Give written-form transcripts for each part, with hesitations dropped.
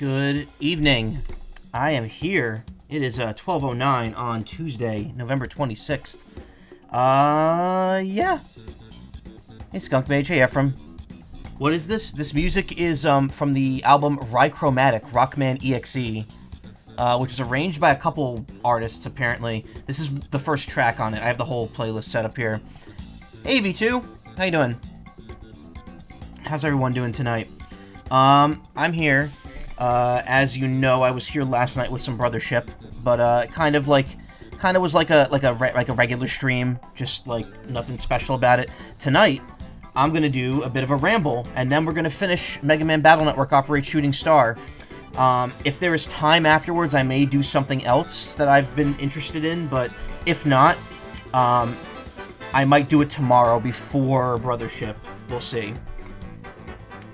Good evening. I am here. It is 12:09 on Tuesday, November 26th. Yeah. Hey, Skunk Mage. Hey, Ephraim. What is this? This music is from the album Richromatic, Rockman EXE, which is arranged by a couple artists, apparently. This is the first track on it. I have the whole playlist set up here. Hey, V2. How you doing? How's everyone doing tonight? I'm here. As you know, I was here last night with some brothership, but kind of was like a regular stream, just like nothing special about it. Tonight, I'm gonna do a bit of a ramble, and then we're gonna finish Mega Man Battle Network Operate Shooting Star. If there is time afterwards, I may do something else that I've been interested in, but if not, I might do it tomorrow before brothership. We'll see.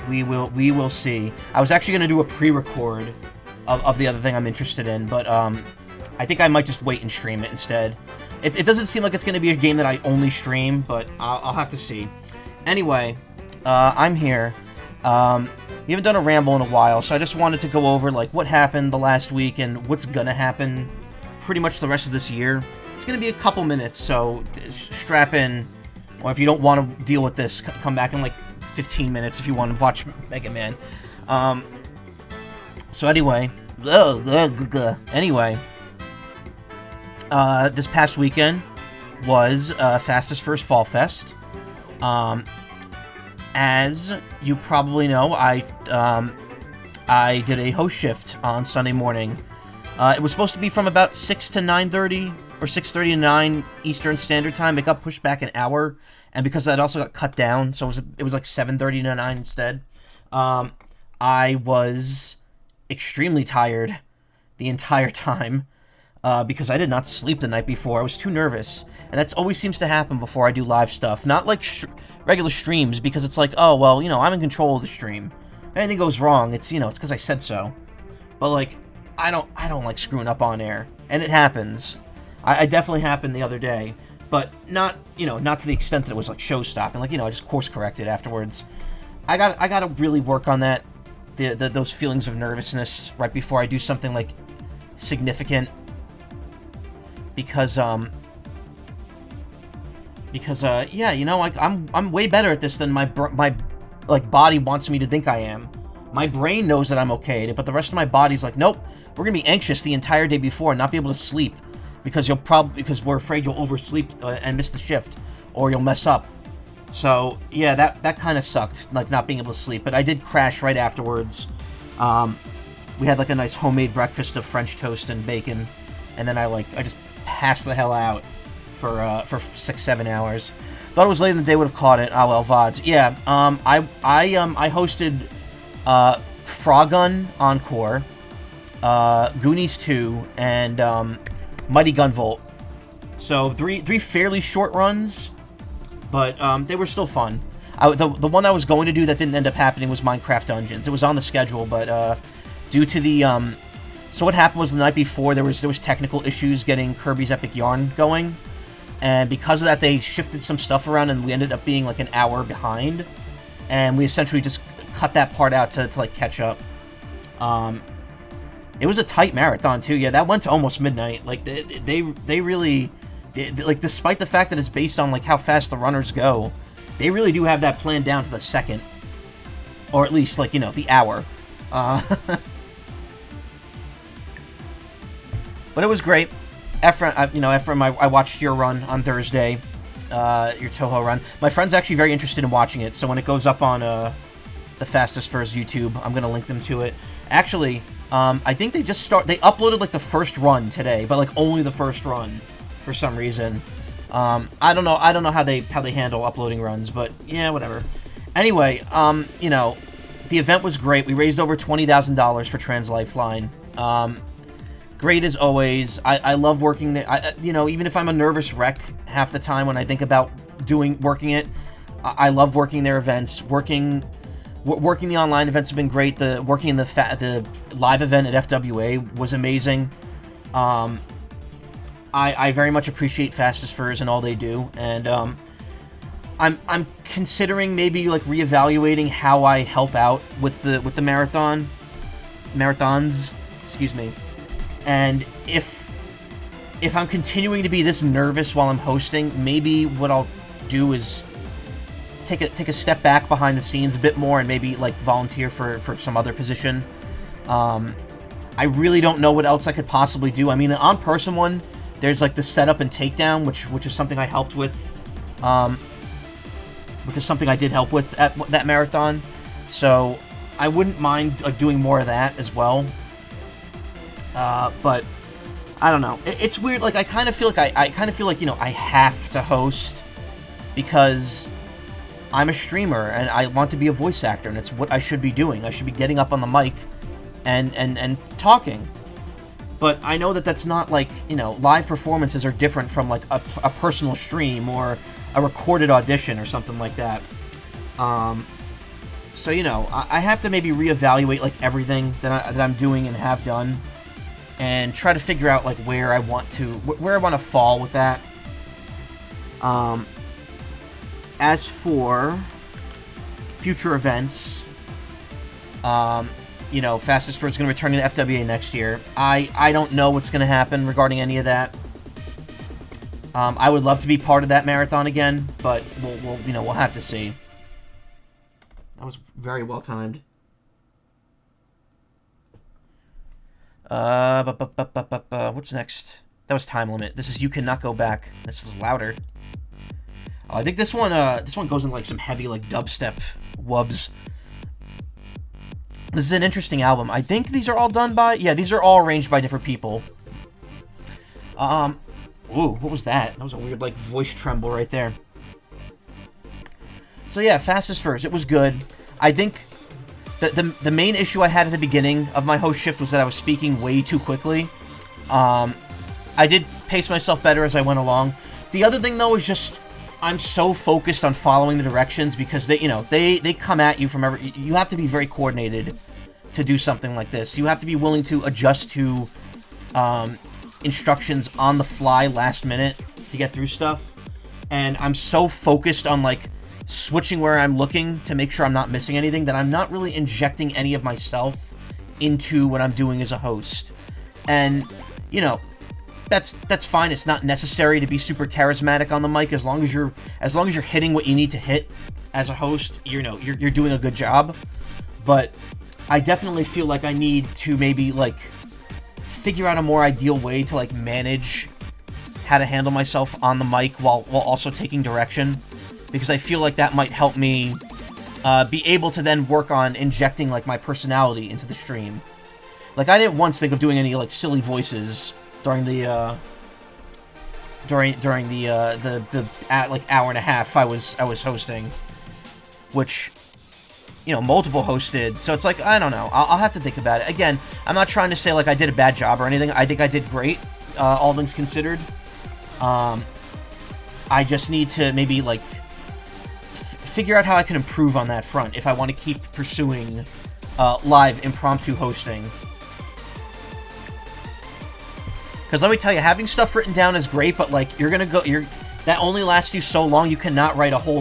We will see. I was actually going to do a pre-record of the other thing I'm interested in, but I think I might just wait and stream it instead. It doesn't seem like it's going to be a game that I only stream, but I'll have to see. Anyway, I'm here. We haven't done a ramble in a while, so I just wanted to go over like what happened the last week and what's going to happen pretty much the rest of this year. It's going to be a couple minutes, so strap in. Or if you don't want to deal with this, come back in like 15 minutes if you want to watch Mega Man. So anyway, this past weekend was Fastest First Fall Fest. As you probably know, I did a host shift on Sunday morning. It was supposed to be from about 6 to 9:30 or 6:30 to 9 Eastern Standard Time. It got pushed back an hour. And because that also got cut down, so it was like 7:30 to 9 instead. I was extremely tired the entire time because I did not sleep the night before. I was too nervous, and that always seems to happen before I do live stuff. Not like regular streams, because it's like, oh well, I'm in control of the stream. If anything goes wrong, it's because I said so. But like, I don't like screwing up on air, and it happens. I definitely happened the other day. But not to the extent that it was like show stopping. Like, I just course corrected afterwards. I got to really work on that. Those feelings of nervousness right before I do something like significant. Because yeah, I'm way better at this than my like body wants me to think I am. My brain knows that I'm okay, but the rest of my body's like, nope, we're gonna be anxious the entire day before and not be able to sleep. Because we're afraid you'll oversleep and miss the shift, or you'll mess up. So yeah, that kind of sucked, like not being able to sleep. But I did crash right afterwards. We had like a nice homemade breakfast of French toast and bacon, and then I just passed the hell out for 6-7 hours. Thought it was late in the day, would have caught it. Oh well, VODs. Yeah. I hosted Frogun Encore, Goonies 2, and Mighty Gunvolt. So three fairly short runs, but they were still fun. The one I was going to do that didn't end up happening was Minecraft Dungeons. It was on the schedule, but due to the so what happened was the night before there was technical issues getting Kirby's Epic Yarn going, and because of that they shifted some stuff around and we ended up being like an hour behind, and we essentially just cut that part out to like catch up. It was a tight marathon too. Yeah, that went to almost midnight. Like they really, like, despite the fact that it's based on like how fast the runners go, they really do have that planned down to the second, or at least like the hour. But it was great. Ephraim, I watched your run on Thursday, your Toho run. My friend's actually very interested in watching it, so when it goes up on the Fastest First YouTube, I'm gonna link them to it. Actually. I think they uploaded like the first run today, but like only the first run for some reason. I don't know how they handle uploading runs, but yeah, whatever. Anyway, the event was great. We raised over $20,000 for Trans Lifeline. Great as always. I love working there. Even if I'm a nervous wreck half the time when I think about working it, I love working their events. Working the online events have been great. Working in the live event at FWA was amazing. I very much appreciate Fastest Furs and all they do, and I'm considering maybe like reevaluating how I help out with the marathon. marathons, excuse me. And if I'm continuing to be this nervous while I'm hosting, maybe what I'll do is take a step back behind the scenes a bit more and maybe like volunteer for some other position. I really don't know what else I could possibly do. I mean, on Person 1, there's like the setup and takedown, which is something I helped with, which is something I did help with at that marathon. So I wouldn't mind like doing more of that as well. But I don't know. It's weird. Like I kind of feel like I I have to host because I'm a streamer and I want to be a voice actor, and it's what I should be doing. I should be getting up on the mic and talking. But I know that that's not like, live performances are different from like a personal stream or a recorded audition or something like that. So, I have to maybe reevaluate like everything that I'm doing and have done, and try to figure out like where I want to fall with that. As for future events, Fastest Fur is going to return to FWA next year. I don't know what's going to happen regarding any of that. I would love to be part of that marathon again, but we'll have to see. That was very well timed. What's next? That was Time Limit. This is You Cannot Go Back. This is louder. I think this one goes in like some heavy like dubstep wubs. This is an interesting album. I think these are all done by... Yeah, these are all arranged by different people. Ooh, what was that? That was a weird, like, voice tremble right there. So yeah, Fastest Furs. It was good. I think the main issue I had at the beginning of my host shift was that I was speaking way too quickly. I did pace myself better as I went along. The other thing, though, is just... I'm so focused on following the directions because they come at you from every... You have to be very coordinated to do something like this. You have to be willing to adjust to instructions on the fly last minute to get through stuff. And I'm so focused on, like, switching where I'm looking to make sure I'm not missing anything that I'm not really injecting any of myself into what I'm doing as a host. And, that's fine. It's not necessary to be super charismatic on the mic as long as you're hitting what you need to hit as a host. You're doing a good job. But I definitely feel like I need to maybe like figure out a more ideal way to like manage how to handle myself on the mic while also taking direction, because I feel like that might help me be able to then work on injecting like my personality into the stream. Like I didn't once think of doing any like silly voices during the like hour and a half I was hosting, which multiple hosts did. So it's like, I don't know. I'll have to think about it. Again, I'm not trying to say like I did a bad job or anything. I think I did great, all things considered. I just need to maybe like figure out how I can improve on that front if I want to keep pursuing live impromptu hosting. Because let me tell you, having stuff written down is great, but like that only lasts you so long. You cannot write a whole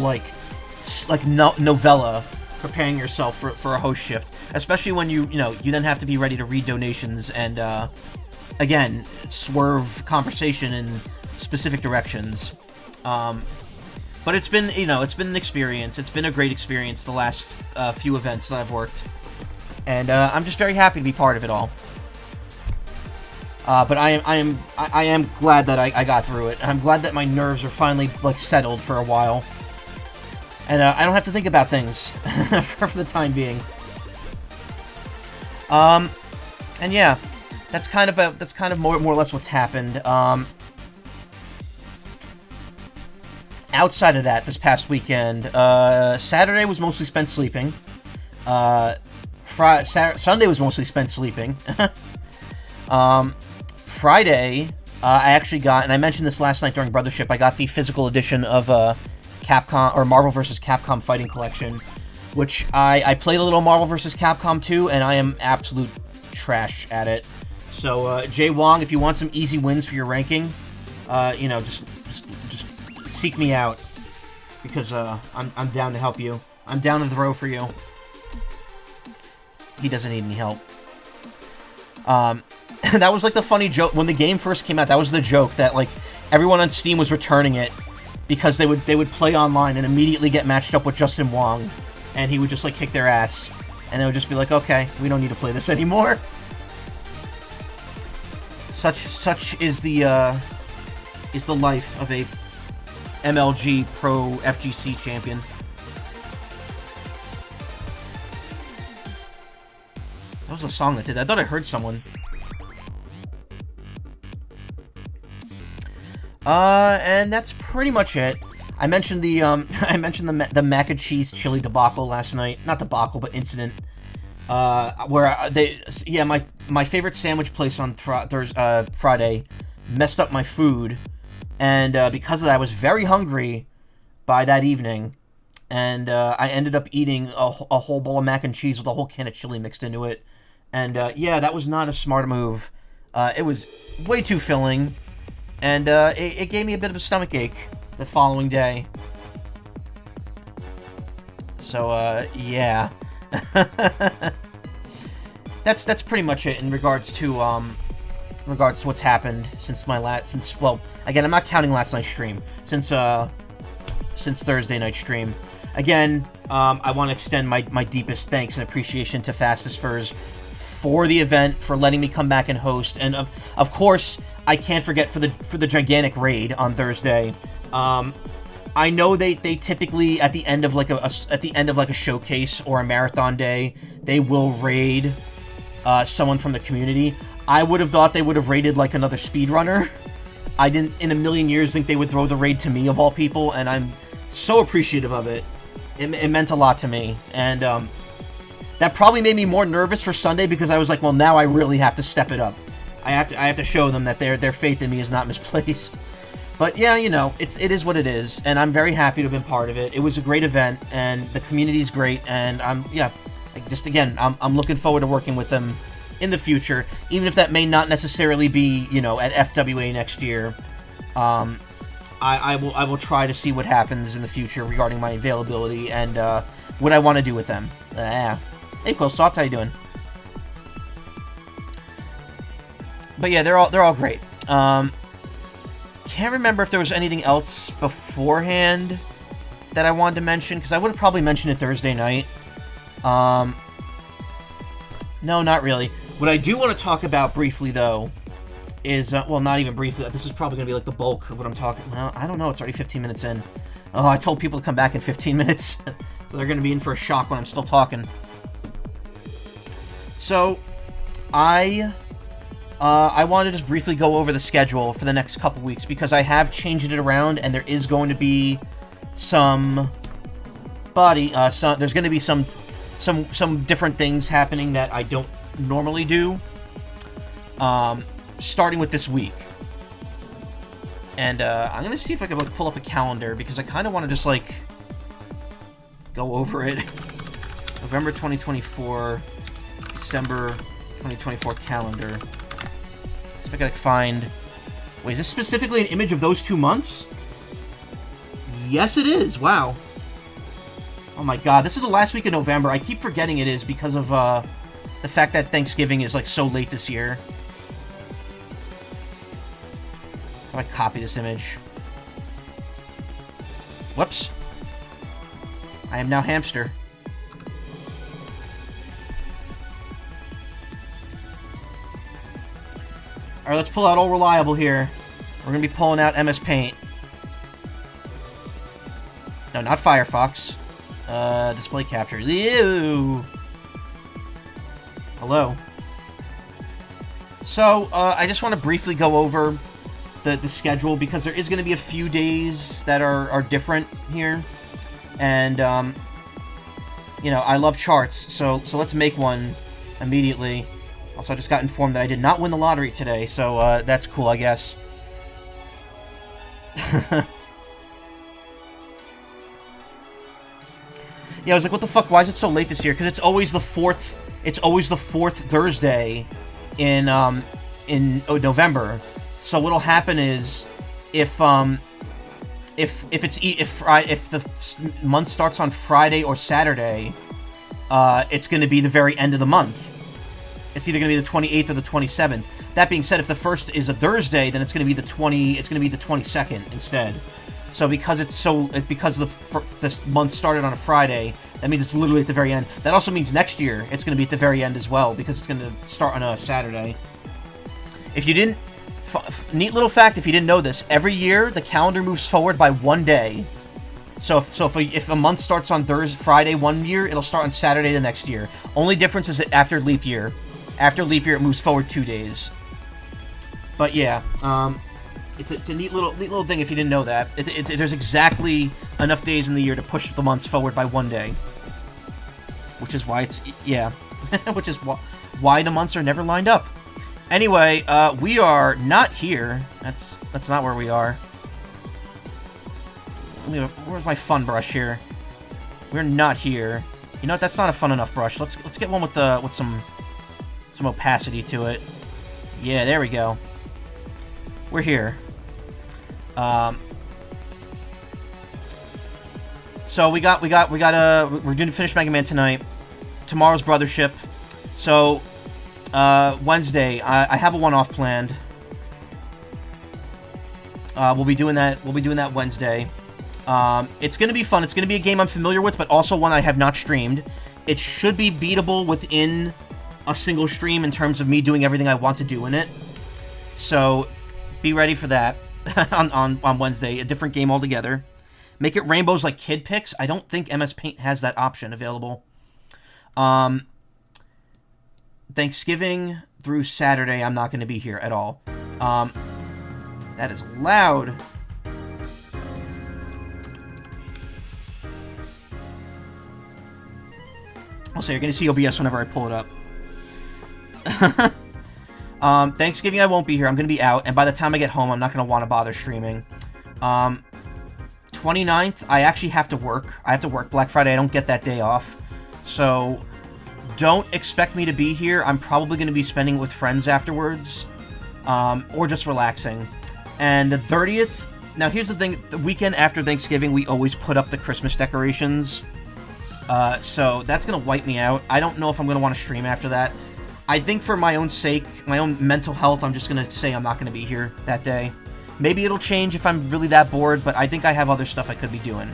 novella preparing yourself for a host shift, especially when you then have to be ready to read donations and again swerve conversation in specific directions. But it's been an experience. It's been a great experience the last few events that I've worked, and I'm just very happy to be part of it all. But I am glad that I got through it. I'm glad that my nerves are finally like settled for a while, and I don't have to think about things for the time being. And yeah, that's kind of more or less what's happened. Outside of that, this past weekend, Saturday was mostly spent sleeping. Sunday was mostly spent sleeping. Friday, I actually got, and I mentioned this last night during Brothership, I got the physical edition of Capcom, or Marvel vs. Capcom Fighting Collection, which I played a little Marvel vs. Capcom 2, and I am absolute trash at it. So, Jay Wong, if you want some easy wins for your ranking, just seek me out, because I'm down to help you. I'm down to throw for you. He doesn't need any help. That was like the funny joke when the game first came out. That was the joke that like everyone on Steam was returning it because they would play online and immediately get matched up with Justin Wong, and he would just like kick their ass, and they would just be like, okay, we don't need to play this anymore. Such is the life of a MLG Pro FGC champion. That was the song that did that. I thought I heard someone. And that's pretty much it. I mentioned the the mac and cheese chili debacle last night. Not debacle, but incident. Where my favorite sandwich place on Friday messed up my food, and because of that, I was very hungry by that evening, and I ended up eating a whole bowl of mac and cheese with a whole can of chili mixed into it, and yeah, that was not a smart move. It was way too filling, and it gave me a bit of a stomach ache the following day. So yeah. That's pretty much it in regards to what's happened since well, again, I'm not counting last night's stream, since Thursday night stream. Again, I want to extend my deepest thanks and appreciation to Fastest Furs for the event, for letting me come back and host, and of course I can't forget for the gigantic raid on Thursday. I know they typically at the end of like a showcase or a marathon day, they will raid someone from the community. I would have thought they would have raided like another speedrunner. I didn't in a million years think they would throw the raid to me of all people, and I'm so appreciative of it. It meant a lot to me, and that probably made me more nervous for Sunday because I was like, well, now I really have to step it up. I have to show them that their faith in me is not misplaced. But yeah, you know, it is what it is, and I'm very happy to have been part of it. It was a great event, and the community's great, and I'm looking forward to working with them in the future, even if that may not necessarily be, you know, at FWA next year. I will try to see what happens in the future regarding my availability and what I want to do with them. Hey, Close Soft, how you doing? But yeah, they're all great. Can't remember if there was anything else beforehand that I wanted to mention, because I would have probably mentioned it Thursday night. No, not really. What I do want to talk about briefly, though, is, well, not even briefly. This is probably going to be like the bulk of what I'm talking. Well, I don't know. It's already 15 minutes in. Oh, I told people to come back in 15 minutes. So they're going to be in for a shock when I'm still talking. So, I want to just briefly go over the schedule for the next couple weeks, because I have changed it around, and there is going to be there's going to be some different things happening that I don't normally do, starting with this week. And I'm going to see if I can pull up a calendar, because I kind of want to just like go over it. November 2024, December 2024 calendar. See if I can find... Wait, is this specifically an image of those 2 months? Yes, it is. Wow. Oh my god, this is the last week of November. I keep forgetting it is because of the fact that Thanksgiving is like so late this year. How do I copy this image? Whoops. I am now hamster. Alright, let's pull out Old Reliable here. We're going to be pulling out MS Paint. No, not Firefox. Display capture. Ew. Hello. So, I just want to briefly go over the schedule, because there is going to be a few days that are different here. And, you know, I love charts, so let's make one immediately. Also, I just got informed that I did not win the lottery today, so that's cool, I guess. Yeah, I was like, what the fuck? Why is it so late this year? Because it's always the fourth. It's always the fourth Thursday in November. So what'll happen is, if the month starts on Friday or Saturday, it's going to be the very end of the month. It's either going to be the 28th or the 27th. That being said, if the first is a Thursday, then it's going to be the 22nd instead. So because this month started on a Friday, that means it's literally at the very end. That also means next year it's going to be at the very end as well, because it's going to start on a Saturday. If you didn't, neat little fact, if you didn't know this, every year the calendar moves forward by 1 day. So if a month starts on Friday one year, it'll start on Saturday the next year. Only difference is that after leap year. After leap year, it moves forward 2 days. But yeah, it's a neat little thing if you didn't know that. There's exactly enough days in the year to push the months forward by 1 day. Which is why which is why the months are never lined up. Anyway, we are not here. That's not where we are. Where's my fun brush here? We're not here. You know what? That's not a fun enough brush. Let's get one with some opacity to it. Yeah, there we go. We're here. So we're gonna finish Mega Man tonight. Tomorrow's Brothership. So Wednesday, I have a one-off planned. We'll be doing that Wednesday. It's gonna be fun. It's gonna be a game I'm familiar with, but also one I have not streamed. It should be beatable within a single stream in terms of me doing everything I want to do in it. So be ready for that on Wednesday. A different game altogether. Make it rainbows like kid picks. I don't think MS Paint has that option available. Thanksgiving through Saturday, I'm not going to be here at all. That is loud. Also, you're going to see OBS whenever I pull it up. Thanksgiving I won't be here. I'm going to be out, and by the time I get home, I'm not going to want to bother streaming. 29th, I actually have to work. I have to work Black Friday. I don't get that day off. So don't expect me to be here. I'm probably going to be spending it with friends afterwards, or just relaxing. And the 30th, now here's the thing, the weekend after Thanksgiving, we always put up the Christmas decorations. So that's going to wipe me out. I don't know if I'm going to want to stream after that. I think for my own sake, my own mental health, I'm just going to say I'm not going to be here that day. Maybe it'll change if I'm really that bored, but I think I have other stuff I could be doing.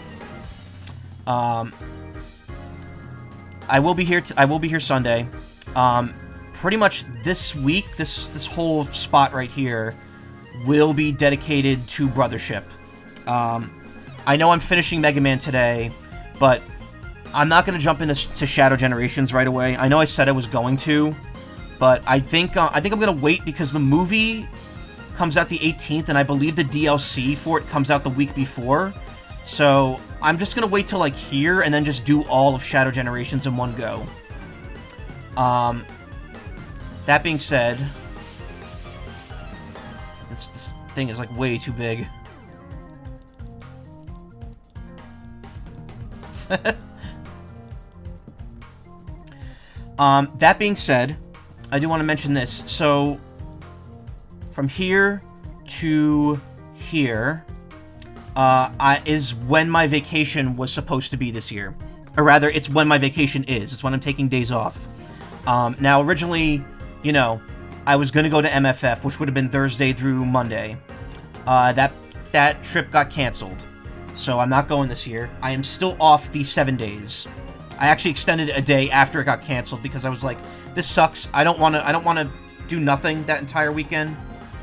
I will be here Sunday. Pretty much this week, this whole spot right here will be dedicated to Brothership. I know I'm finishing Mega Man today, but I'm not going to jump into Shadow Generations right away. I know I said I was going to, but I think I'm going to wait because the movie comes out the 18th, and I believe the DLC for it comes out the week before. So I'm just going to wait till like here and then just do all of Shadow Generations in one go. That being said, this thing is like way too big. That being said, I do want to mention this. So from here to here is when my vacation was supposed to be this year. Or rather, it's when my vacation is. It's when I'm taking days off. Now, originally, you know, I was going to go to MFF, which would have been Thursday through Monday. That trip got canceled. So I'm not going this year. I am still off these 7 days. I actually extended it a day after it got canceled because I was like, this sucks. I don't want to do nothing that entire weekend.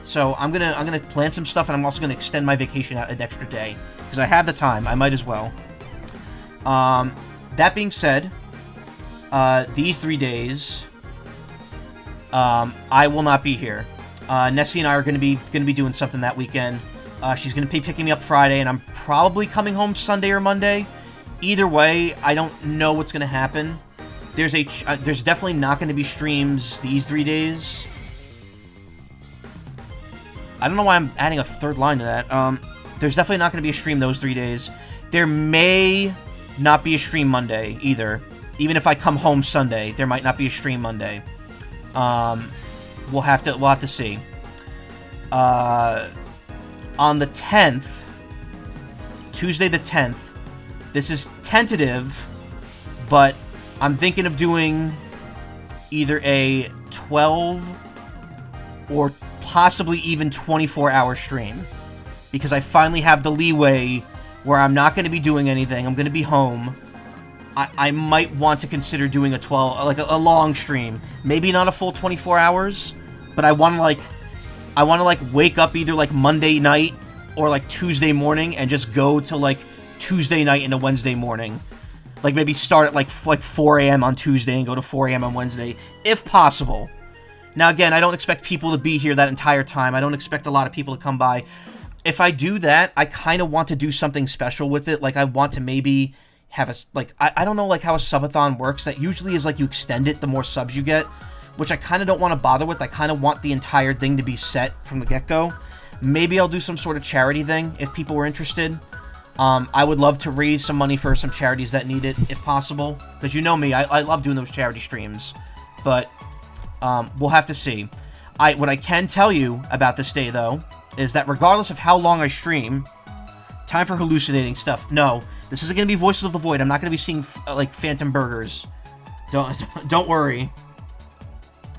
So I'm gonna plan some stuff, and I'm also gonna extend my vacation out an extra day because I have the time. I might as well. That being said, these 3 days, I will not be here. Nessie and I are gonna be doing something that weekend. She's gonna be picking me up Friday, and I'm probably coming home Sunday or Monday. Either way, I don't know what's gonna happen. There's definitely not gonna be streams these 3 days. I don't know why I'm adding a third line to that. There's definitely not going to be a stream those 3 days. There may not be a stream Monday, either. Even if I come home Sunday, there might not be a stream Monday. We'll have to see. On the 10th, Tuesday the 10th, this is tentative, but I'm thinking of doing either a 12 or possibly even 24-hour stream. Because I finally have the leeway where I'm not going to be doing anything. I'm going to be home. I might want to consider doing a 12, like a long stream. Maybe not a full 24 hours, but I want to like wake up either like Monday night or like Tuesday morning and just go to like Tuesday night into Wednesday morning. Like maybe start at like 4 a.m. on Tuesday and go to 4 a.m. on Wednesday, if possible. Now again, I don't expect people to be here that entire time. I don't expect a lot of people to come by. If I do that, I kind of want to do something special with it. Like I want to maybe have a, like, I don't know like how a subathon works. That usually is like you extend it the more subs you get, which I kind of don't want to bother with. I kind of want the entire thing to be set from the get-go. Maybe I'll do some sort of charity thing if people were interested. I would love to raise some money for some charities that need it, if possible. Because you know me, I love doing those charity streams. But, we'll have to see. What I can tell you about this day, though, is that regardless of how long I stream, time for hallucinating stuff. No, this isn't going to be Voices of the Void. I'm not going to be seeing, like, phantom burgers. Don't worry.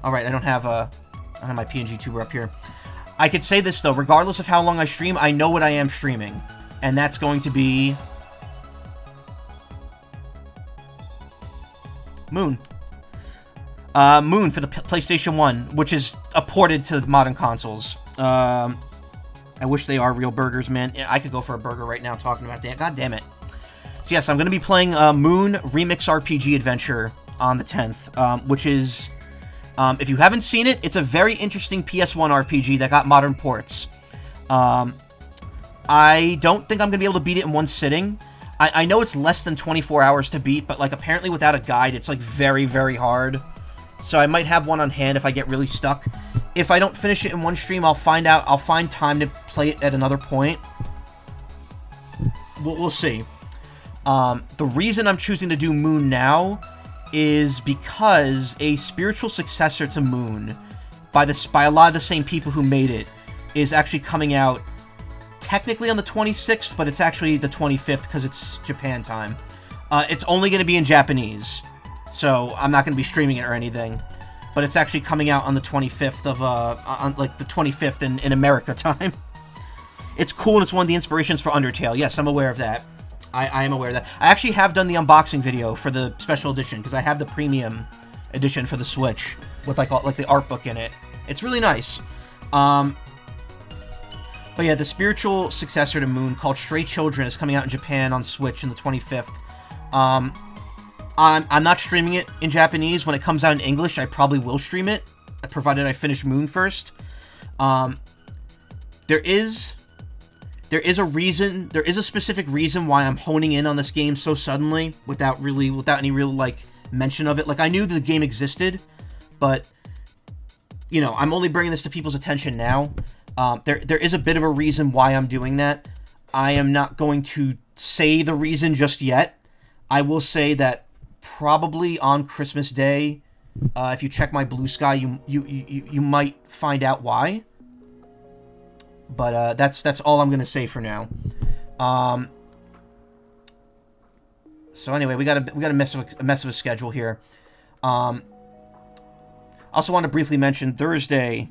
Alright, I don't have my PNGtuber up here. I could say this, though. Regardless of how long I stream, I know what I am streaming. And that's going to be Moon. Moon for the PlayStation 1, which is ported to modern consoles. I wish they are real burgers, man. I could go for a burger right now talking about that. God damn it. So yes, I'm going to be playing Moon Remix RPG Adventure on the 10th, which is, if you haven't seen it, it's a very interesting PS1 RPG that got modern ports. I don't think I'm going to be able to beat it in one sitting. I know it's less than 24 hours to beat, but like apparently without a guide, it's like very, very hard. So I might have one on hand if I get really stuck. If I don't finish it in one stream, I'll find time to play it at another point. We'll see. The reason I'm choosing to do Moon now is because a spiritual successor to Moon, by a lot of the same people who made it, is actually coming out technically on the 26th, but it's actually the 25th because it's Japan time. It's only going to be in Japanese, so I'm not going to be streaming it or anything. But it's actually coming out on the 25th of, on like the 25th in America time. It's cool, and it's one of the inspirations for Undertale. Yes, I'm aware of that. I am aware of that. I actually have done the unboxing video for the special edition, because I have the premium edition for the Switch, with like the art book in it. It's really nice. But yeah, the spiritual successor to Moon, called Stray Children, is coming out in Japan on Switch on the 25th. I'm not streaming it in Japanese. When it comes out in English, I probably will stream it, provided I finish Moon first. There is a specific reason why I'm honing in on this game so suddenly, without any real, like, mention of it. Like, I knew the game existed, but, you know, I'm only bringing this to people's attention now. There is a bit of a reason why I'm doing that. I am not going to say the reason just yet. I will say that probably on Christmas Day, if you check my Blue Sky, you might find out why. But that's all I'm gonna say for now. So anyway, we got a mess of a schedule here. Also want to briefly mention Thursday.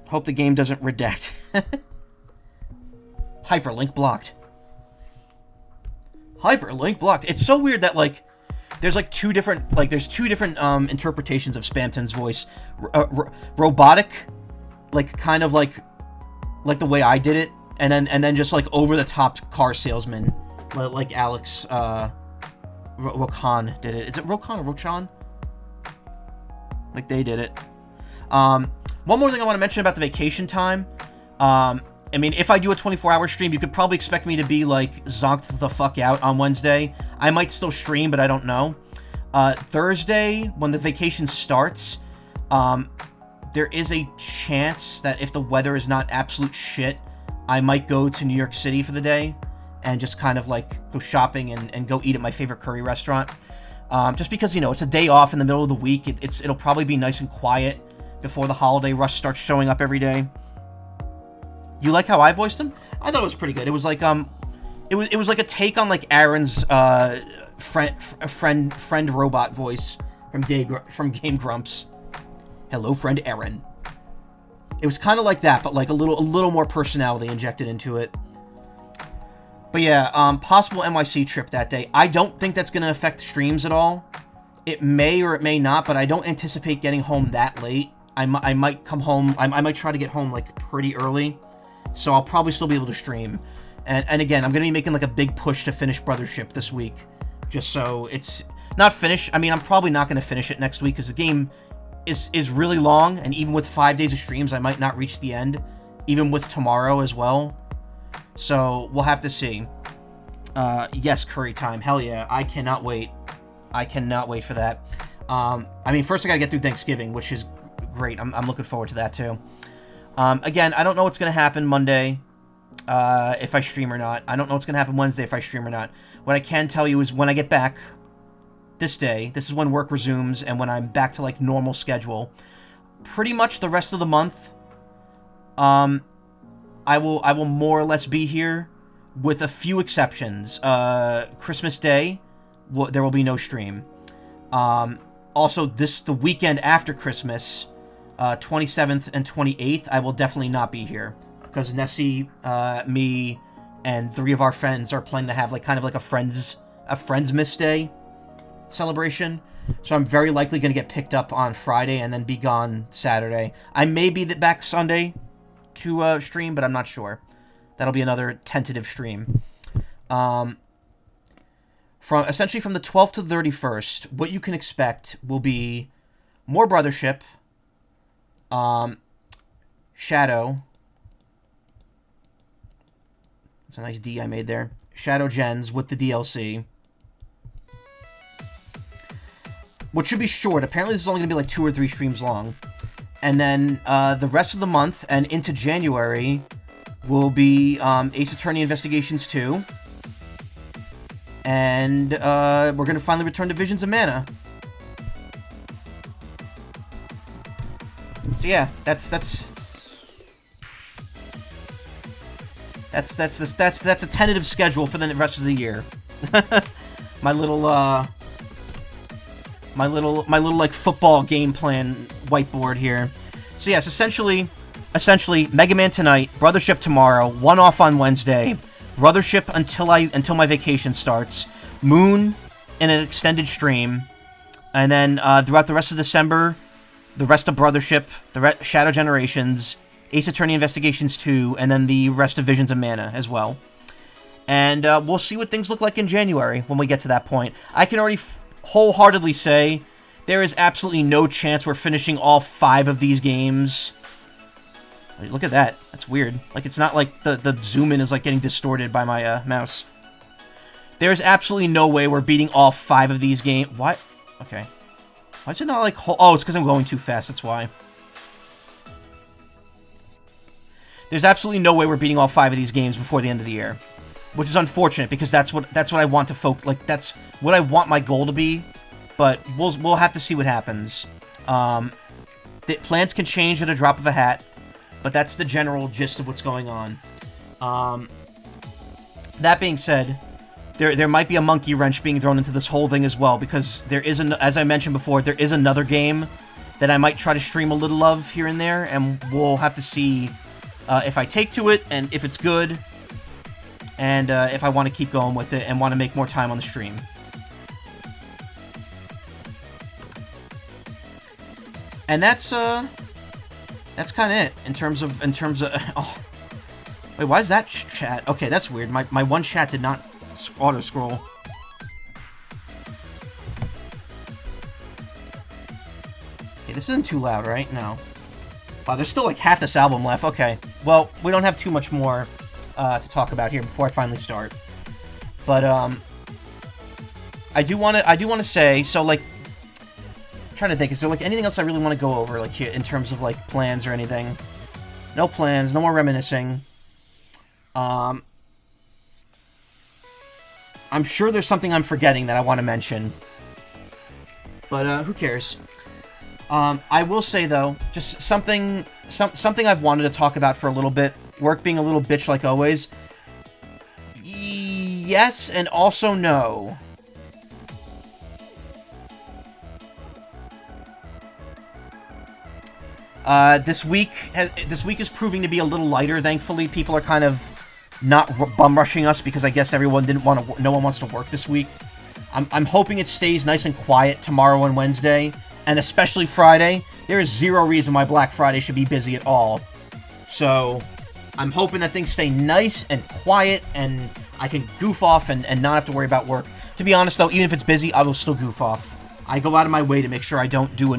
Hope the game doesn't redact. Hyperlink blocked. Hyperlink blocked. It's so weird that, like, there's two different interpretations of Spamton's voice. Robotic, like, kind of like the way I did it, and then just like over the top car salesman, like Alex Rokan did it. Is it Rokan or Rochan? Like they did it. One more thing I want to mention about the vacation time. I mean, if I do a 24-hour stream, you could probably expect me to be, like, zonked the fuck out on Wednesday. I might still stream, but I don't know. Thursday, when the vacation starts, there is a chance that if the weather is not absolute shit, I might go to New York City for the day and just kind of, like, go shopping and go eat at my favorite curry restaurant. Just because, you know, it's a day off in the middle of the week. It'll probably be nice and quiet before the holiday rush starts showing up every day. You like how I voiced him? I thought it was pretty good. It was like it was like a take on like Aaron's friend robot voice from Game Grumps. Hello, friend Aaron. It was kind of like that, but like a little more personality injected into it. But yeah, possible NYC trip that day. I don't think that's going to affect streams at all. It may or it may not, but I don't anticipate getting home that late. I might come home, I might try to get home, like, pretty early. So I'll probably still be able to stream. And again, I'm going to be making, like, a big push to finish Brothership this week. Just so it's not finished. I mean, I'm probably not going to finish it next week, because the game is really long, and even with 5 days of streams, I might not reach the end. Even with tomorrow as well. So, we'll have to see. Yes, curry time. Hell yeah. I cannot wait. I cannot wait for that. I mean, first I gotta get through Thanksgiving, which is great. I'm looking forward to that, too. Again, I don't know what's gonna happen Monday, if I stream or not. I don't know what's gonna happen Wednesday if I stream or not. What I can tell you is when I get back this day, this is when work resumes, and when I'm back to, like, normal schedule, pretty much the rest of the month, I will more or less be here, with a few exceptions. Christmas Day, there will be no stream. Also, the weekend after Christmas, 27th and 28th, I will definitely not be here, because Nessie, me, and 3 of our friends are planning to have like kind of like a friends miss day celebration. So I'm very likely going to get picked up on Friday and then be gone Saturday. I may be back Sunday to stream, but I'm not sure. That'll be another tentative stream. Essentially from the 12th to the 31st, what you can expect will be more Brothership, Shadow. That's a nice D I made there. Shadow Gens with the DLC. Which should be short. Apparently this is only going to be like 2 or 3 streams long. And then the rest of the month and into January will be Ace Attorney Investigations 2. And we're going to finally return to Visions of Mana. So yeah, that's a tentative schedule for the rest of the year. my little like football game plan whiteboard here. So yes, essentially Mega Man tonight, Brothership tomorrow, one off on Wednesday, Brothership until my vacation starts, Moon in an extended stream, and then throughout the rest of December, the rest of Brothership, Shadow Generations, Ace Attorney Investigations 2, and then the rest of Visions of Mana as well. And we'll see what things look like in January when we get to that point. I can already wholeheartedly say there is absolutely no chance we're finishing all 5 of these games. Wait, look at that. That's weird. Like, it's not like the zoom in is like getting distorted by my mouse. There's absolutely no way we're beating all 5 of these games. What? Okay. Why is it not like... Oh, it's because I'm going too fast. That's why. There's absolutely no way we're beating all 5 of these games before the end of the year. Which is unfortunate, because that's what I want to like, that's what I want my goal to be. But we'll have to see what happens. The plans can change at a drop of a hat. But that's the general gist of what's going on. That being said, there might be a monkey wrench being thrown into this whole thing as well, because there is, as I mentioned before, there is another game that I might try to stream a little of here and there, and we'll have to see if I take to it, and if it's good, and if I want to keep going with it, and want to make more time on the stream. And that's kind of it, in terms of, oh, wait, why is that chat? Okay, that's weird, my one chat did not auto-scroll. Okay, this isn't too loud, right? No. Wow, there's still like half this album left. Okay, well, we don't have too much more to talk about here before I finally start. But I do want to say, so like, I'm trying to think, is there like anything else I really want to go over, like, here in terms of like plans or anything? No plans, no more reminiscing. I'm sure there's something I'm forgetting that I want to mention. But who cares? I will say though, just something I've wanted to talk about for a little bit. Work being a little bitch like always. Yes, and also no. This week is proving to be a little lighter. Thankfully, people are kind of not bum rushing us because I guess everyone didn't want to. No one wants to work this week. I'm hoping it stays nice and quiet tomorrow and Wednesday, and especially Friday. There is zero reason why Black Friday should be busy at all. So I'm hoping that things stay nice and quiet, and I can goof off and not have to worry about work. To be honest, though, even if it's busy, I will still goof off. I go out of my way to make sure I don't do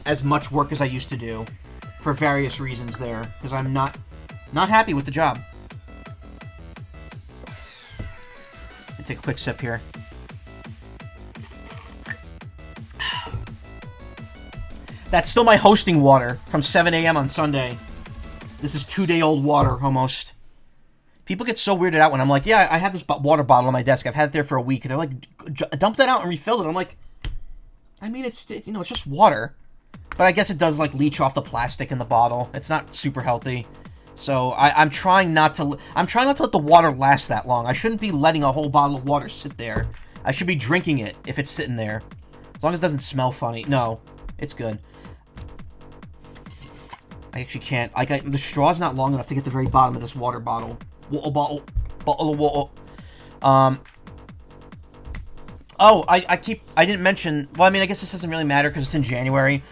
as much work as I used to do, for various reasons there, because I'm not happy with the job. I'll take a quick sip here. That's still my hosting water from 7 a.m. on Sunday. This is 2-day-old water, almost. People get so weirded out when I'm like, yeah, I have this water bottle on my desk. I've had it there for a week. They're like, dump that out and refill it. I'm like, I mean, it's just water. But I guess it does, like, leach off the plastic in the bottle. It's not super healthy. So I'm trying not to let the water last that long. I shouldn't be letting a whole bottle of water sit there. I should be drinking it if it's sitting there. As long as it doesn't smell funny. No, it's good. I actually can't. The straw's not long enough to get to the very bottom of this water bottle. Bottle of water. Oh, I didn't mention. Well, I mean, I guess this doesn't really matter because it's in January.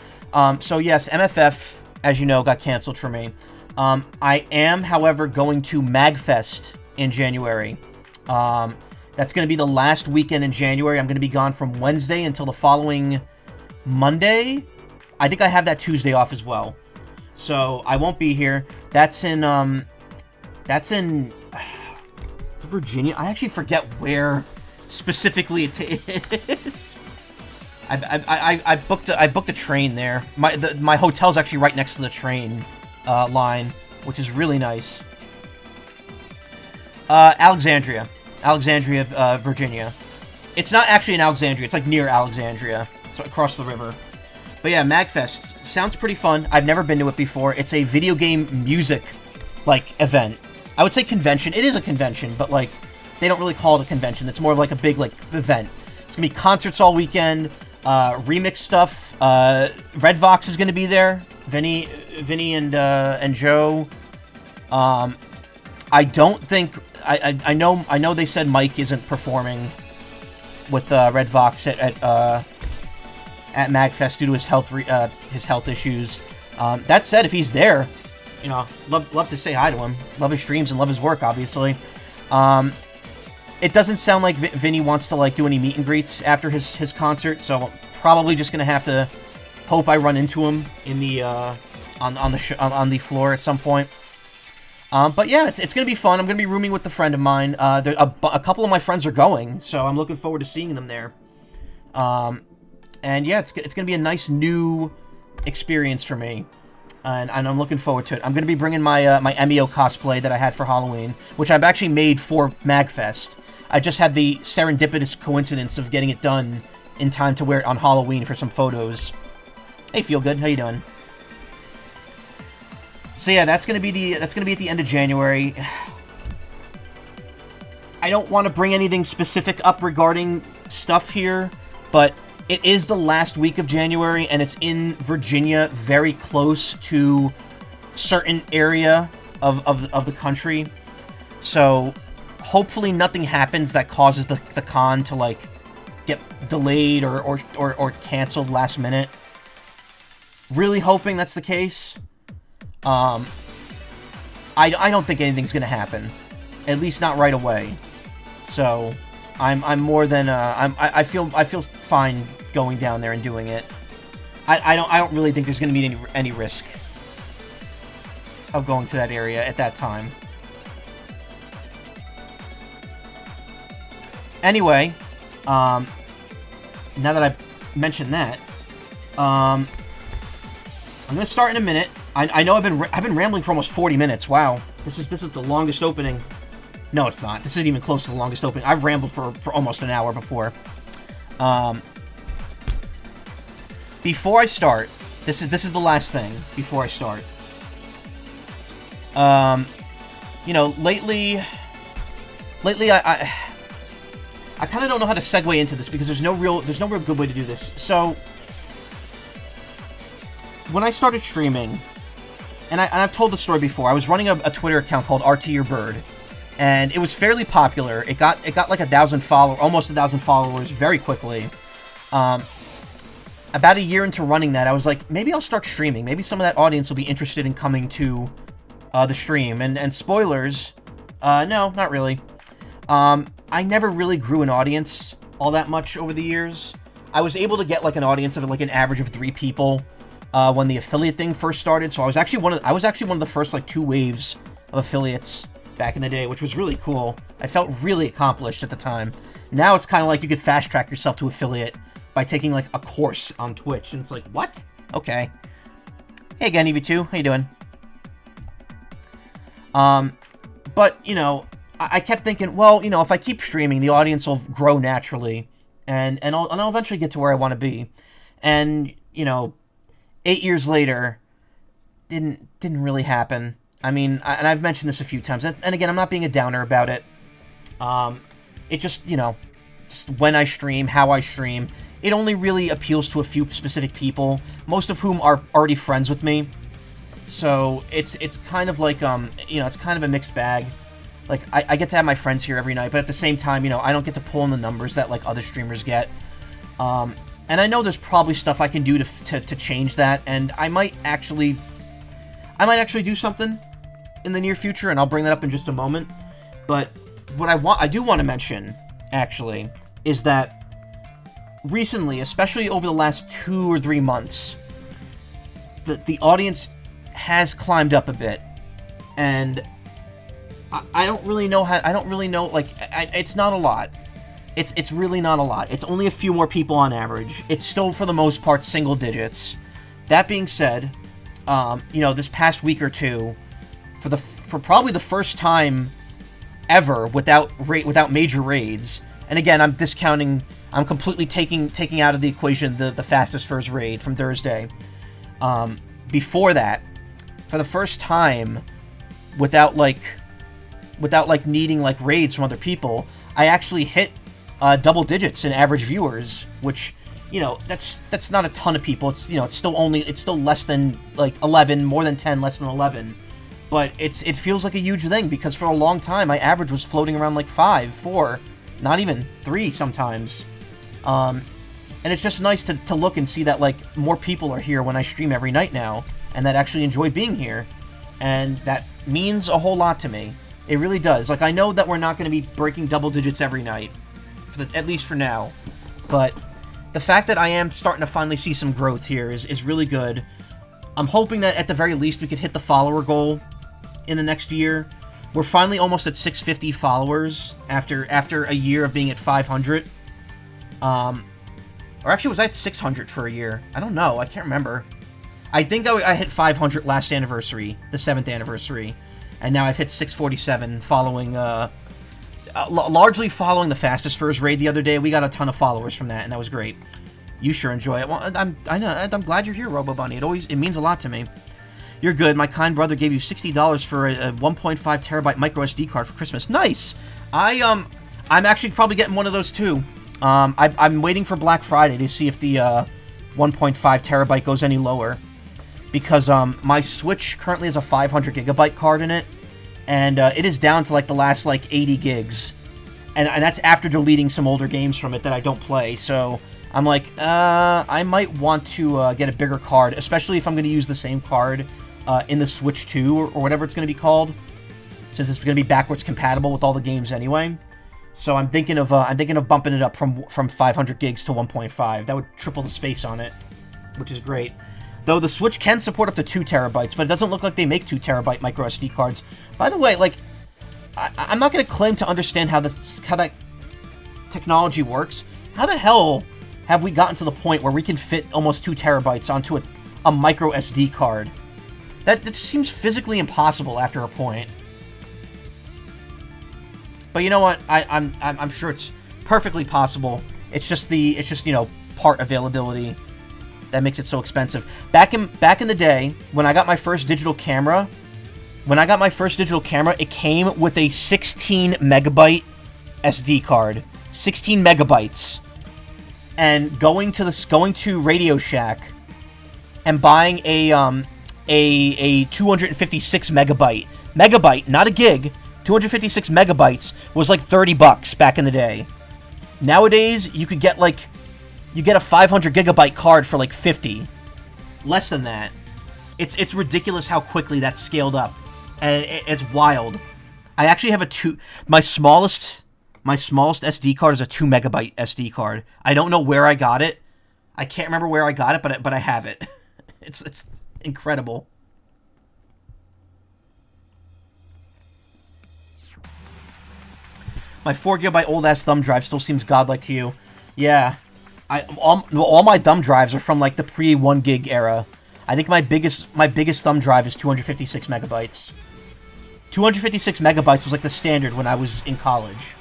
So yes, MFF, as you know, got canceled for me. I am, however, going to MagFest in January. That's going to be the last weekend in January. I'm going to be gone from Wednesday until the following Monday. I think I have that Tuesday off as well. So I won't be here. That's in Virginia. I actually forget where specifically it is. I booked a train there. My hotel's actually right next to the train line, which is really nice. Alexandria, Virginia. It's not actually in Alexandria. It's like near Alexandria. It's across the river. But yeah, MagFest sounds pretty fun. I've never been to it before. It's a video game music, like, event. I would say convention. It is a convention, but, like, they don't really call it a convention. It's more of, like, a big, like, event. It's gonna be concerts all weekend, remix stuff. Red Vox is gonna be there. Vinny and Joe. I don't think... I know they said Mike isn't performing with Red Vox at MagFest due to his health issues. That said, if he's there, you know, love to say hi to him. Love his streams and love his work, obviously. It doesn't sound like Vinny wants to, like, do any meet and greets after his concert, so I'm probably just gonna have to hope I run into him in the on the floor at some point. But yeah, it's gonna be fun. I'm gonna be rooming with a friend of mine. A couple of my friends are going, so I'm looking forward to seeing them there. And yeah, it's gonna be a nice new experience for me, and I'm looking forward to it. I'm gonna be bringing my my Emio cosplay that I had for Halloween, which I've actually made for MagFest. I just had the serendipitous coincidence of getting it done in time to wear it on Halloween for some photos. Hey, Feel Good, how you doing? So yeah, that's gonna be at the end of January. I don't want to bring anything specific up regarding stuff here, but it is the last week of January, and it's in Virginia, very close to certain area of the country. So hopefully nothing happens that causes the con to, like, get delayed or canceled last minute. Really hoping that's the case. I don't think anything's gonna happen, at least not right away. So I'm more than I feel fine going down there and doing it. I don't really think there's gonna be any risk of going to that area at that time. Anyway, now that I've mentioned that, I'm gonna start in a minute. I know I've been rambling for almost 40 minutes. Wow, this is the longest opening. No, it's not. This isn't even close to the longest opening. I've rambled for almost an hour before. Before I start, this is the last thing before I start. You know, lately I kind of don't know how to segue into this because there's no real good way to do this. So when I started streaming, and I've told the story before, I was running a Twitter account called RT Your Bird, and it was fairly popular. It got like 1,000 followers, almost 1,000 followers very quickly. About a year into running that, I was like, maybe I'll start streaming. Maybe some of that audience will be interested in coming to the stream. And spoilers, no, not really. I never really grew an audience all that much over the years. I was able to get like an audience of like an average of 3 people when the affiliate thing first started. So I was actually one of the first like 2 waves of affiliates back in the day, which was really cool. I felt really accomplished at the time. Now it's kind of like you could fast track yourself to affiliate by taking like a course on Twitch, and it's like, what? Okay. Hey again, EV2, how you doing? But you know, I kept thinking, well, you know, if I keep streaming, the audience will grow naturally, and I'll eventually get to where I want to be. And you know, 8 years later, didn't really happen. I mean, and I've mentioned this a few times, and again, I'm not being a downer about it. It just, you know, just when I stream, how I stream, it only really appeals to a few specific people, most of whom are already friends with me. So it's kind of like, you know, it's kind of a mixed bag. Like, I get to have my friends here every night, but at the same time, you know, I don't get to pull in the numbers that, like, other streamers get. And I know there's probably stuff I can do to change that, and I might actually do something in the near future, and I'll bring that up in just a moment. But what I do want to mention, actually, is that recently, especially over the last 2 or 3 months, the audience has climbed up a bit, and I don't really know how. I don't really know. Like, it's not a lot. It's really not a lot. It's only a few more people on average. It's still, for the most part, single digits. That being said, you know, this past week or two, for probably the first time ever without major raids, and again, I'm completely taking out of the equation the Fastest Furs raid from Thursday. Before that, for the first time, without needing like raids from other people, I actually hit double digits in average viewers, which, you know, that's not a ton of people. It's, you know, it's still less than like 11, more than 10, less than 11. But it feels like a huge thing, because for a long time my average was floating around like 5, 4, not even 3 sometimes. And it's just nice to look and see that like more people are here when I stream every night now, and that actually enjoy being here, and that means a whole lot to me. It really does. Like, I know that we're not going to be breaking double digits every night, at least for now, but the fact that I am starting to finally see some growth here is really good. I'm hoping that at the very least we could hit the follower goal in the next year. We're finally almost at 650 followers after a year of being at 500. Or actually, was I at 600 for a year? I don't know. I can't remember. I think I hit 500 last anniversary, the 7th anniversary, and now I've hit 647 following, largely following the Fastest Furs raid the other day. We got a ton of followers from that, and that was great. You sure enjoy it. Well, I'm glad you're here, Robo Bunny. It means a lot to me. You're good. My kind brother gave you $60 for a 1.5 terabyte micro SD card for Christmas. Nice. I'm actually probably getting one of those too. I'm waiting for Black Friday to see if the 1.5 terabyte goes any lower, because my Switch currently has a 500 gigabyte card in it, and it is down to like the last like 80 gigs, and that's after deleting some older games from it that I don't play. So I'm like, I might want to get a bigger card, especially if I'm going to use the same card in the Switch 2 or whatever it's going to be called, since it's going to be backwards compatible with all the games anyway. So I'm thinking of bumping it up from 500 gigs to 1.5. That would triple the space on it, which is great. Though the Switch can support up to 2 terabytes, but it doesn't look like they make 2 terabyte micro SD cards. By the way, like, I'm not going to claim to understand how that technology works. How the hell have we gotten to the point where we can fit almost 2 terabytes onto a micro SD card? That just seems physically impossible after a point. But you know what? I'm sure it's perfectly possible. It's just you know, part availability that makes it so expensive. Back in the day, when I got my first digital camera, it came with a 16 megabyte SD card. 16 megabytes. And going to Radio Shack, and buying a 256 megabyte, not a gig, 256 megabytes was like $30 back in the day. Nowadays, you could get like, you get a 500 gigabyte card for like 50. Less than that. It's ridiculous how quickly that's scaled up. And it's wild. I actually have my smallest SD card is a 2 megabyte SD card. I don't know where I got it. I can't remember where I got it, but I have it. It's incredible. My 4 gigabyte old ass thumb drive still seems godlike to you. Yeah. All my thumb drives are from like the pre-1 gig era. I think my biggest thumb drive is 256 megabytes. 256 megabytes was like the standard when I was in college.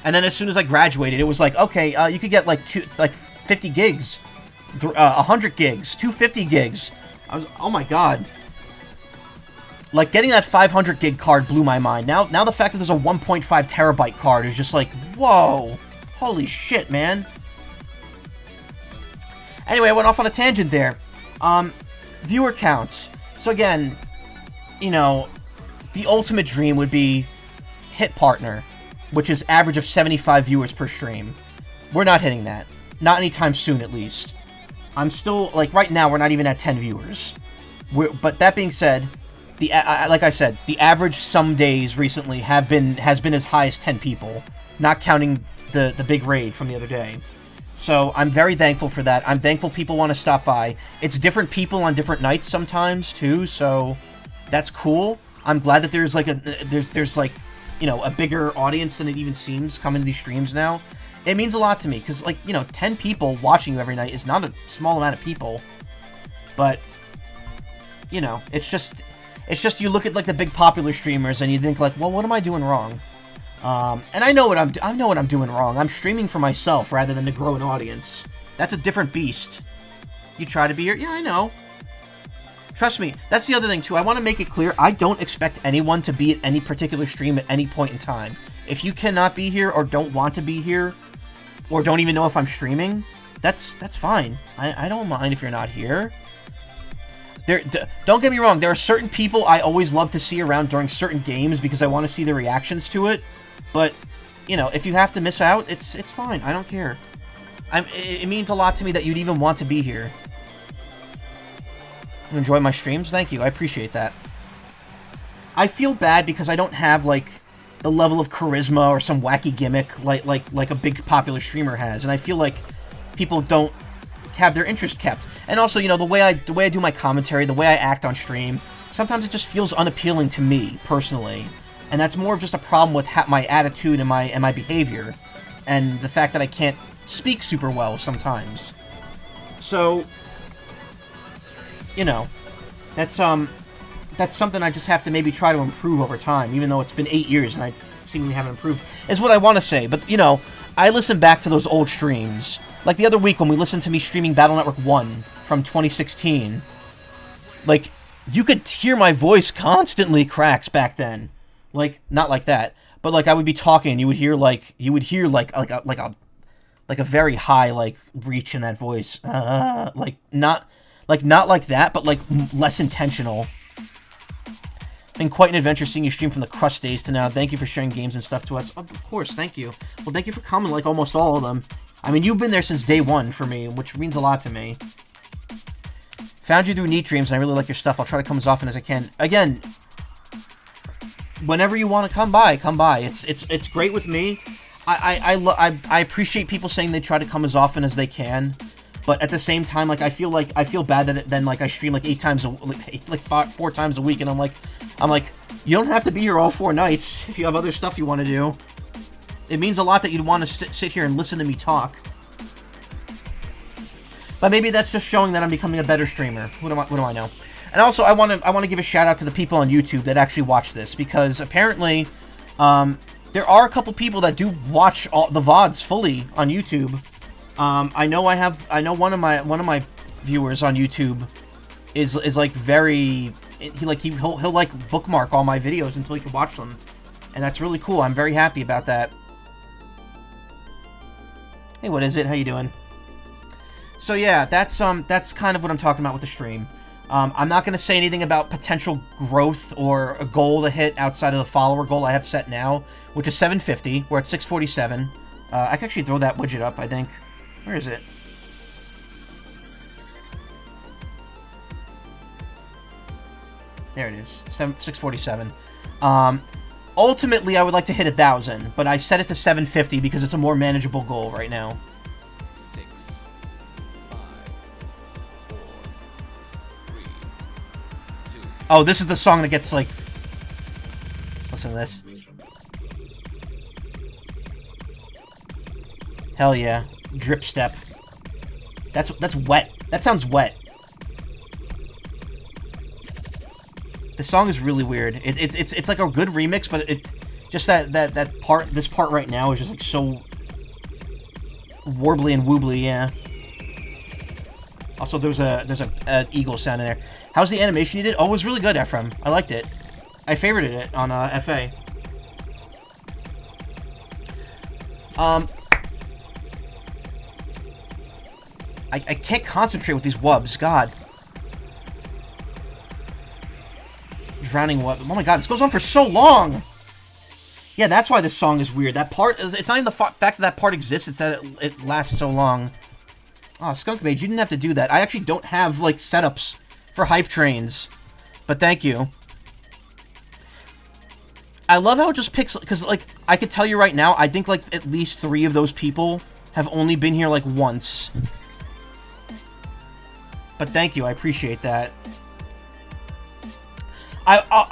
And then as soon as I graduated, it was like, okay, you could get like 50 gigs, 100 gigs, 250 gigs. Oh my god. Like, getting that 500 gig card blew my mind. Now the fact that there's a 1.5 terabyte card is just like, whoa. Holy shit, man. Anyway, I went off on a tangent there. Viewer counts. So again, you know, the ultimate dream would be hit partner, which is average of 75 viewers per stream. We're not hitting that. Not anytime soon, at least. I'm still, like, right now, we're not even at 10 viewers. But that being said, like I said, the average some days recently has been as high as 10 people, not counting the big raid from the other day. So I'm very thankful for that. I'm thankful people want to stop by. It's different people on different nights sometimes too, so that's cool. I'm glad that there's like there's like, you know, a bigger audience than it even seems coming to these streams now. It means a lot to me because, like, you know, 10 people watching you every night is not a small amount of people. But you know, it's just you look at like the big popular streamers and you think like, well, what am I doing wrong? And I know what I'm doing wrong. I'm streaming for myself rather than to grow an audience. That's a different beast. You try to be here, yeah, I know. Trust me, that's the other thing too. I want to make it clear, I don't expect anyone to be at any particular stream at any point in time. If you cannot be here or don't want to be here, or don't even know if I'm streaming, that's fine. I don't mind if you're not here. Don't get me wrong, there are certain people I always love to see around during certain games because I want to see their reactions to it. But, you know, if you have to miss out, it's fine. I don't care. It means a lot to me that you'd even want to be here. You enjoy my streams? Thank you. I appreciate that. I feel bad because I don't have, like, the level of charisma or some wacky gimmick like a big popular streamer has. And I feel like people don't have their interest kept. And also, you know, the way I do my commentary, the way I act on stream, sometimes it just feels unappealing to me, personally. And that's more of just a problem with my attitude and my behavior. And the fact that I can't speak super well sometimes. So, you know, that's something I just have to maybe try to improve over time, even though it's been 8 years and I seemingly haven't improved, is what I want to say. But, you know, I listen back to those old streams. Like the other week when we listened to me streaming Battle Network 1 from 2016. Like, you could hear my voice constantly cracks back then. Like, not like that, but like I would be talking and you would hear like a very high like reach in that voice. Not like that, but like less intentional. Been quite an adventure seeing you stream from the Crust days to now. Thank you for sharing games and stuff to us. Oh, of course, thank you. Well, thank you for coming, like almost all of them. I mean, you've been there since day one for me, which means a lot to me. Found you through Neat Dreams, and I really like your stuff. I'll try to come as often as I can. Again, whenever you want to come by, come by. It's great with me. I appreciate people saying they try to come as often as they can. But at the same time, like I feel bad that then like I stream like 4 times a week, and I'm like, you don't have to be here all 4 nights if you have other stuff you want to do. It means a lot that you'd want to sit here and listen to me talk. But maybe that's just showing that I'm becoming a better streamer. What do I know? And also, I want to give a shout out to the people on YouTube that actually watch this, because apparently, there are a couple people that do watch all the VODs fully on YouTube. I know one of my viewers on YouTube is like very he'll like bookmark all my videos until he can watch them, and that's really cool. I'm very happy about that. Hey, what is it? How you doing? So yeah, that's kind of what I'm talking about with the stream. I'm not going to say anything about potential growth or a goal to hit outside of the follower goal I have set now, which is 750. We're at 647. I can actually throw that widget up, I think. Where is it? There it is. 647. Ultimately, I would like to hit 1,000, but I set it to 750 because it's a more manageable goal right now. 6, 5, 4, 3, 2. Oh, this is the song that gets, like... Listen to this. Hell yeah. Drip step. That's wet. That sounds wet. The song is really weird. It's like a good remix, but it just that part, this part right now is just like so warbly and woobly, yeah. Also, there's a eagle sound in there. How's the animation you did? Oh, it was really good, Ephraim. I liked it. I favorited it on FA. I can't concentrate with these wubs. God. Drowning wub. Oh my god, this goes on for so long! Yeah, that's why this song is weird. That part, it's not even the fact that part exists, it's that it lasts so long. Oh, Skunk Mage, you didn't have to do that. I actually don't have, like, setups for hype trains. But thank you. I love how it just picks, because, like, I could tell you right now, I think, like, at least 3 of those people have only been here, like, once. But thank you, I appreciate that.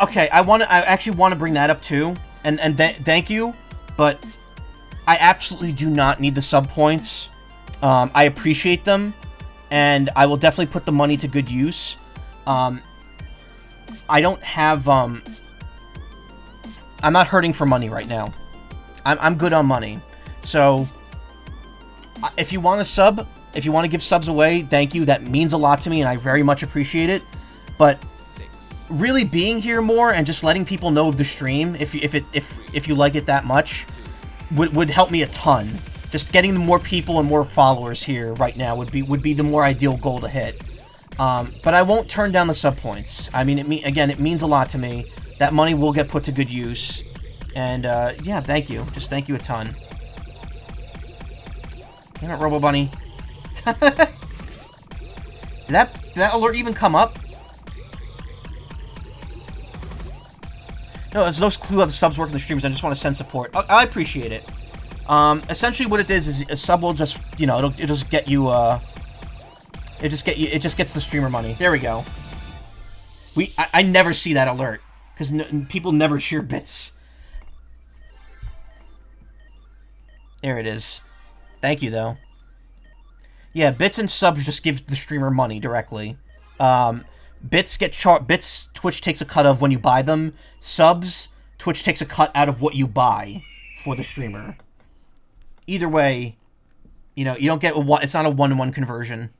Okay, I actually want to bring that up too, and thank you, but I absolutely do not need the sub points. I appreciate them, and I will definitely put the money to good use. I don't have, I'm not hurting for money right now. I'm good on money. So, if you want to sub, if you want to give subs away, thank you. That means a lot to me, and I very much appreciate it. But really being here more and just letting people know of the stream, if you like it that much, would help me a ton. Just getting more people and more followers here right now would be the more ideal goal to hit. But I won't turn down the sub points. I mean, again, it means a lot to me. That money will get put to good use. And yeah, thank you. Just thank you a ton. Damn it, Robo Bunny. Did that alert even come up? No, there's no clue how the subs work in the streams. I just want to send support. I appreciate it. Essentially what it is a sub will just, you know, it'll just get you, it just gets the streamer money. There we go. I never see that alert, because people never share bits. There it is. Thank you, though. Yeah, bits and subs just give the streamer money directly. Bits Twitch takes a cut of when you buy them. Subs, Twitch takes a cut out of what you buy for the streamer. Either way, you know, you don't get it's not a one-to-one conversion.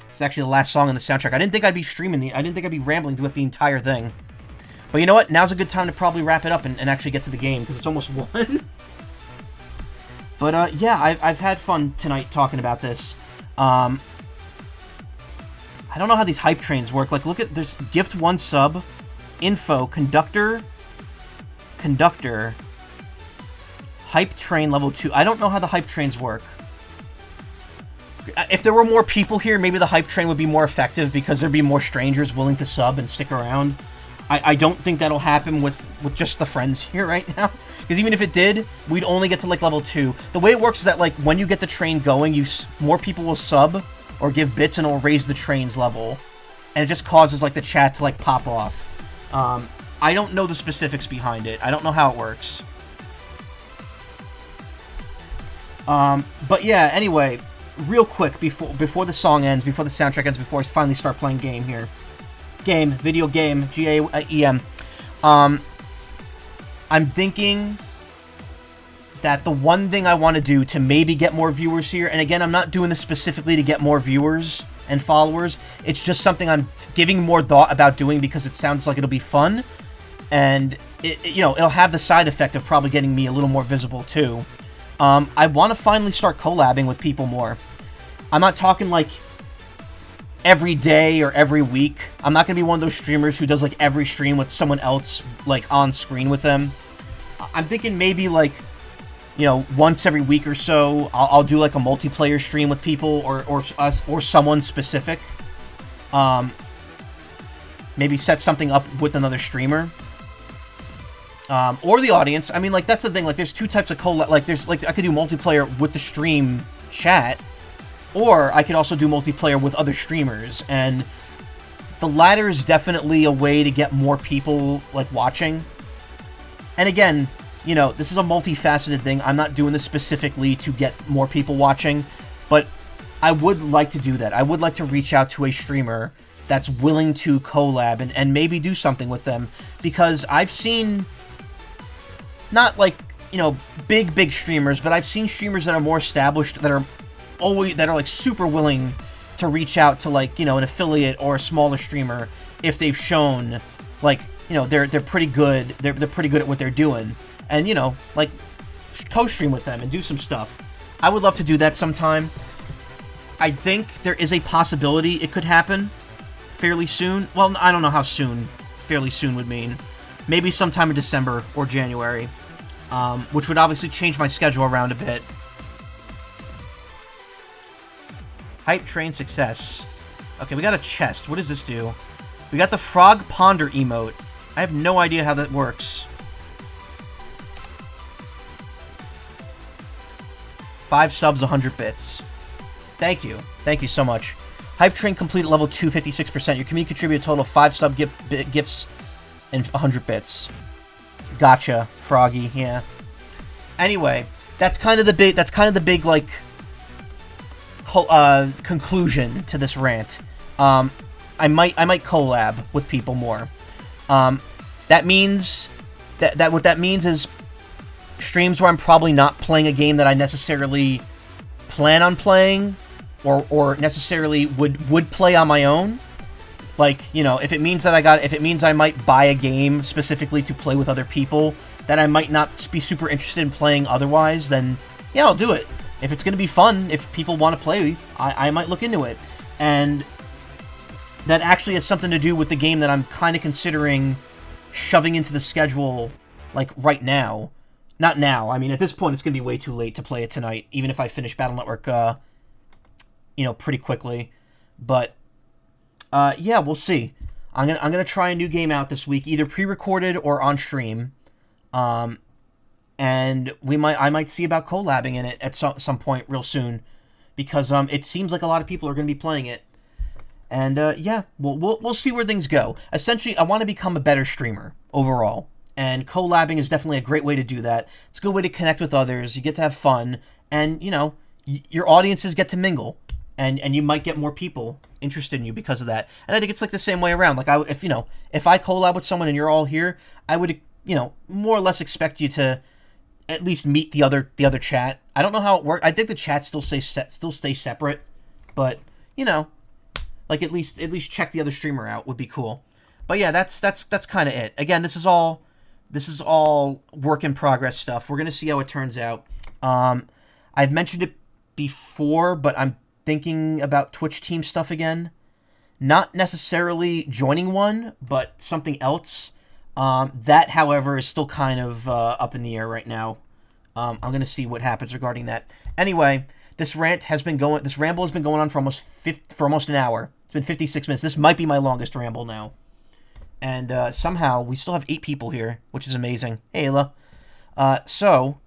It's actually the last song in the soundtrack. I didn't think I'd be I didn't think I'd be rambling through the entire thing. But you know what? Now's a good time to probably wrap it up and actually get to the game, because it's almost 1. But, yeah, I've had fun tonight talking about this. I don't know how these hype trains work. Like, look at, there's gift 1 sub, info, conductor, hype train level 2. I don't know how the hype trains work. If there were more people here, maybe the hype train would be more effective, because there'd be more strangers willing to sub and stick around. I don't think that'll happen with just the friends here right now. Because even if it did, we'd only get to, like, level 2. The way it works is that, like, when you get the train going, more people will sub or give bits, and it'll raise the train's level. And it just causes, like, the chat to, like, pop off. I don't know the specifics behind it. I don't know how it works. But yeah, anyway, real quick, before the song ends, before the soundtrack ends, before I finally start playing game here. Video game, G-A-E-M. I'm thinking that the one thing I want to do to maybe get more viewers here, and again, I'm not doing this specifically to get more viewers and followers, it's just something I'm giving more thought about doing because it sounds like it'll be fun, and, you know, it'll have the side effect of probably getting me a little more visible, too. I want to finally start collabing with people more. I'm not talking like every day or every week. I'm not going to be one of those streamers who does like every stream with someone else like on screen with them. I'm thinking maybe like, you know, once every week or so, I'll do like a multiplayer stream with people or us or someone specific. Maybe set something up with another streamer. Or the audience. I mean, like, that's the thing. Like, there's two types of collab. Like, there's, like, I could do multiplayer with the stream chat, or I could also do multiplayer with other streamers. And the latter is definitely a way to get more people, like, watching. And again, you know, this is a multifaceted thing. I'm not doing this specifically to get more people watching, but I would like to do that. I would like to reach out to a streamer that's willing to collab and maybe do something with them, because I've seen... not like, you know, big streamers, but I've seen streamers that are more established that are like super willing to reach out to, like, you know, an affiliate or a smaller streamer if they've shown, like, you know, they're pretty good. They're pretty good at what they're doing, and, you know, like, co-stream with them and do some stuff. I would love to do that sometime. I think there is a possibility it could happen fairly soon. Well, I don't know how soon fairly soon would mean. Maybe sometime in December or January, which would obviously change my schedule around a bit. Hype train success. Okay, we got a chest. What does this do? We got the frog ponder emote. I have no idea how that works. 5 subs, 100 bits. Thank you. Thank you so much. Hype train complete at level 2, 56%. Your community contributed a total of 5 sub gifts and 100 bits. Gotcha, Froggy. Yeah. Anyway, that's kind of the big like conclusion to this rant. I might collab with people more. That means that what that means is streams where I'm probably not playing a game that I necessarily plan on playing or necessarily would play on my own. Like, you know, if it means I might buy a game specifically to play with other people that I might not be super interested in playing otherwise, then yeah, I'll do it. If it's going to be fun, if people want to play, I might look into it. And that actually has something to do with the game that I'm kind of considering shoving into the schedule, like, right now. Not now. I mean, at this point, it's going to be way too late to play it tonight, even if I finish Battle Network, you know, pretty quickly. But yeah, we'll see. I'm gonna try a new game out this week, either pre-recorded or on stream, and I might see about collabing in it at some point real soon, because it seems like a lot of people are gonna be playing it, and yeah, we'll see where things go. Essentially, I want to become a better streamer overall, and collabing is definitely a great way to do that. It's a good way to connect with others. You get to have fun, and you know, your audiences get to mingle. And you might get more people interested in you because of that. And I think it's like the same way around. Like, if I collab with someone and you're all here, I would, you know, more or less expect you to at least meet the other chat. I don't know how it works. I think the chats still stay separate, but you know, like at least check the other streamer out would be cool. But yeah, that's kind of it. Again, this is all work in progress stuff. We're gonna see how it turns out. I've mentioned it before, but I'm thinking about Twitch team stuff again. Not necessarily joining one, but something else. That, however, is still kind of up in the air right now. I'm going to see what happens regarding that. Anyway, this ramble has been going on for almost an hour. It's been 56 minutes. This might be my longest ramble now. And somehow we still have 8 people here, which is amazing. Hey, Ayla. So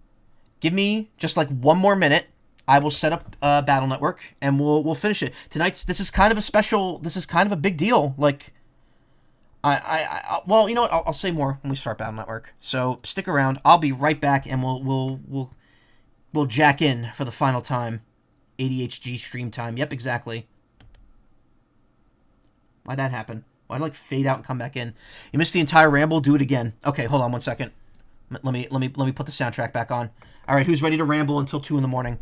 give me just like one more minute. I will set up Battle Network, and we'll finish it. This is kind of a big deal. Like, well, you know what? I'll say more when we start Battle Network. So stick around. I'll be right back, and we'll jack in for the final time. ADHD stream time. Yep, exactly. Why'd that happen? Why'd I, like, fade out and come back in? You missed the entire ramble? Do it again. Okay, hold on one second. Let me put the soundtrack back on. All right, who's ready to ramble until 2 in the morning?